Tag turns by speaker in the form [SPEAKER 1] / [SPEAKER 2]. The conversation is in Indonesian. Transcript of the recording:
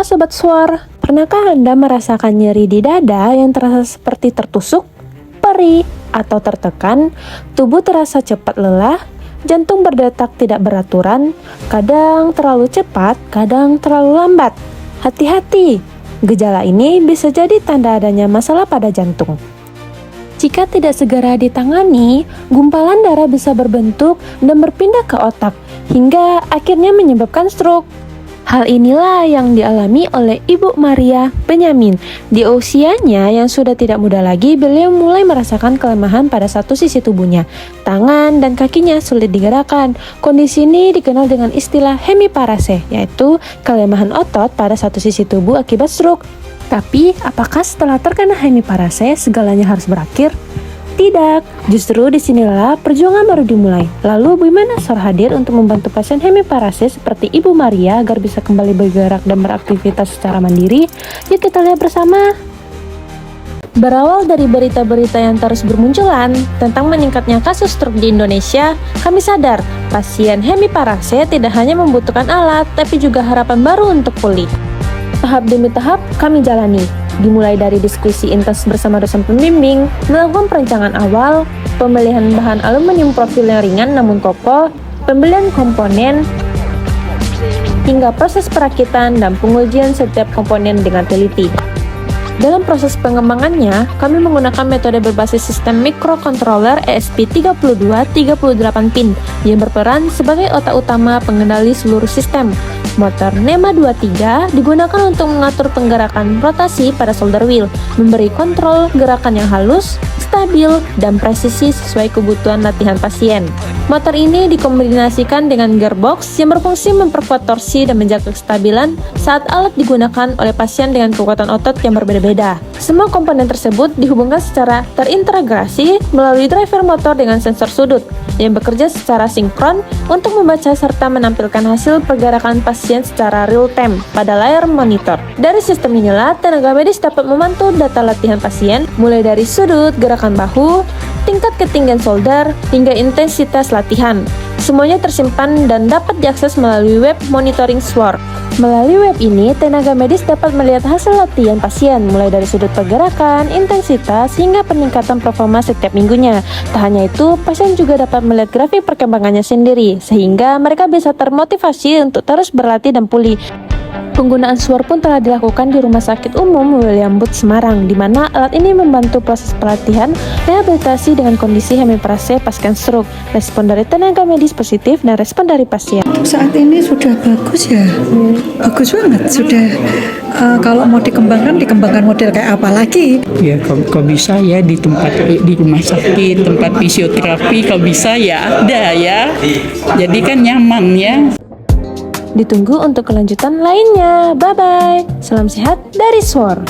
[SPEAKER 1] Sobat Swar, pernahkah Anda merasakan nyeri di dada yang terasa seperti tertusuk, perih, atau tertekan, tubuh terasa cepat lelah, jantung berdetak tidak beraturan, kadang terlalu cepat, kadang terlalu lambat? Hati-hati, gejala ini bisa jadi tanda adanya masalah pada jantung. Jika tidak segera ditangani, gumpalan darah bisa berbentuk dan berpindah ke otak, hingga akhirnya menyebabkan stroke. Hal inilah yang dialami oleh Ibu Maria Benyamin. Di usianya yang sudah tidak muda lagi, beliau mulai merasakan kelemahan pada satu sisi tubuhnya. Tangan dan kakinya sulit digerakkan. Kondisi ini dikenal dengan istilah hemiparese, yaitu kelemahan otot pada satu sisi tubuh akibat stroke. Tapi, apakah setelah terkena hemiparese segalanya harus berakhir? Tidak, justru disinilah perjuangan baru dimulai. Lalu bagaimana SWAR hadir untuk membantu pasien hemiparese seperti Ibu Maria agar bisa kembali bergerak dan beraktivitas secara mandiri? Yuk kita lihat bersama. Berawal dari berita-berita yang terus bermunculan tentang meningkatnya kasus stroke di Indonesia, kami sadar pasien hemiparese tidak hanya membutuhkan alat, tapi juga harapan baru untuk pulih. Tahap demi tahap kami jalani, dimulai dari diskusi intens bersama dosen pembimbing, melakukan perencanaan awal, pemilihan bahan aluminium profil yang ringan namun kokoh, pembelian komponen, hingga proses perakitan dan pengujian setiap komponen dengan teliti. Dalam proses pengembangannya, kami menggunakan metode berbasis sistem microcontroller ESP32-38 pin yang berperan sebagai otak utama pengendali seluruh sistem. Motor NEMA 23 digunakan untuk mengatur penggerakan rotasi pada solder wheel, memberi kontrol gerakan yang halus, stabil, dan presisi sesuai kebutuhan latihan pasien. Motor ini dikombinasikan dengan gearbox yang berfungsi memperkuat torsi dan menjaga kestabilan saat alat digunakan oleh pasien dengan kekuatan otot yang berbeda-beda. Semua komponen tersebut dihubungkan secara terintegrasi melalui driver motor dengan sensor sudut yang bekerja secara sinkron untuk membaca serta menampilkan hasil pergerakan pasien secara real-time pada layar monitor. Dari sistem inilah, tenaga medis dapat memantau data latihan pasien mulai dari sudut, gerakan bahu, tingkat ketinggian solder, hingga intensitas latihan. Semuanya tersimpan dan dapat diakses melalui web monitoring SWAR. Melalui web ini, tenaga medis dapat melihat hasil latihan pasien, mulai dari sudut pergerakan, intensitas, hingga peningkatan performa setiap minggunya. Tak hanya itu, pasien juga dapat melihat grafik perkembangannya sendiri, sehingga mereka bisa termotivasi untuk terus berlatih dan pulih. Penggunaan SWAR pun telah dilakukan di Rumah Sakit Umum William Booth Semarang, di mana alat ini membantu proses pelatihan rehabilitasi dengan kondisi hemiparese pasca stroke. Respon dari tenaga medis positif dan respon dari pasien.
[SPEAKER 2] Saat ini sudah bagus ya, bagus banget sudah. Kalau mau dikembangkan model kayak apa lagi?
[SPEAKER 3] Ya, kalau bisa ya di rumah sakit, tempat fisioterapi kalau bisa ya ada ya. Jadi kan nyaman ya.
[SPEAKER 1] Ditunggu untuk kelanjutan lainnya. Bye-bye. Salam sehat dari SWAR.